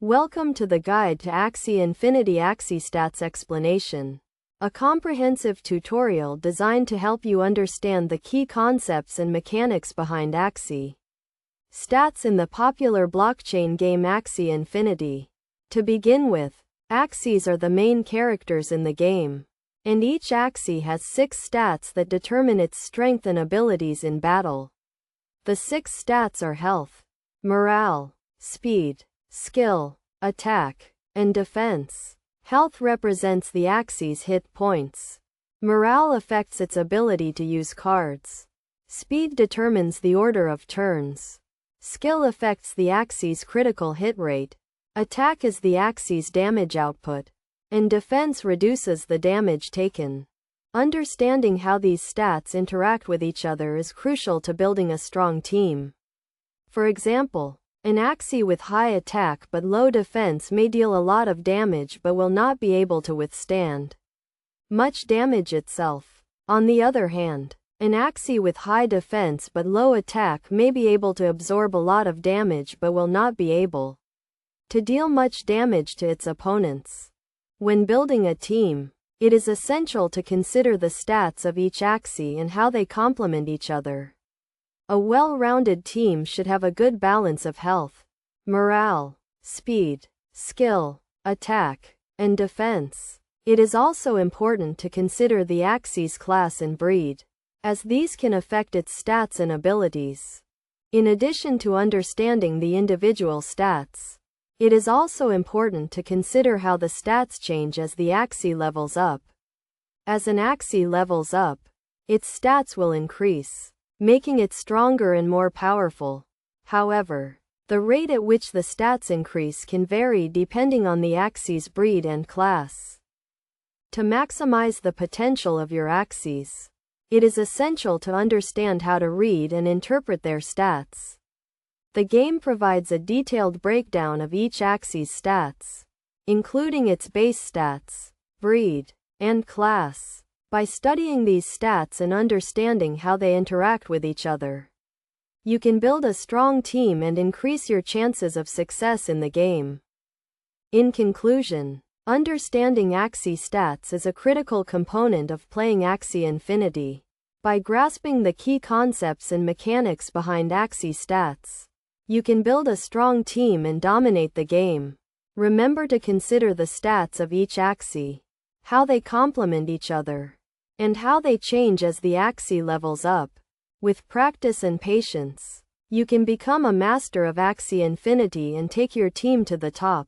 Welcome to the Guide to Axie Infinity Axie Stats Explanation, a comprehensive tutorial designed to help you understand the key concepts and mechanics behind Axie stats in the popular blockchain game Axie Infinity. To begin with, Axies are the main characters in the game, and each Axie has 6 stats that determine its strength and abilities in battle. The 6 stats are health, morale, speed, skill, attack, and defense. Health represents the Axie's hit points. Morale affects its ability to use cards. Speed determines the order of turns. Skill affects the Axie's critical hit rate. Attack is the Axie's damage output, and defense reduces the damage taken. Understanding how these stats interact with each other is crucial to building a strong team. For example, an Axie with high attack but low defense may deal a lot of damage but will not be able to withstand much damage itself. On the other hand, an Axie with high defense but low attack may be able to absorb a lot of damage but will not be able to deal much damage to its opponents. When building a team, it is essential to consider the stats of each Axie and how they complement each other. A well-rounded team should have a good balance of health, morale, speed, skill, attack, and defense. It is also important to consider the Axie's class and breed, as these can affect its stats and abilities. In addition to understanding the individual stats, it is also important to consider how the stats change as the Axie levels up. As an Axie levels up, its stats will increase, making it stronger and more powerful. However, the rate at which the stats increase can vary depending on the Axie's breed and class. To maximize the potential of your Axies, it is essential to understand how to read and interpret their stats. The game provides a detailed breakdown of each Axie's stats, including its base stats, breed, and class. By studying these stats and understanding how they interact with each other, you can build a strong team and increase your chances of success in the game. In conclusion, understanding Axie stats is a critical component of playing Axie Infinity. By grasping the key concepts and mechanics behind Axie stats, you can build a strong team and dominate the game. Remember to consider the stats of each Axie, how they complement each other, and how they change as the Axie levels up. With practice and patience, you can become a master of Axie Infinity and take your team to the top.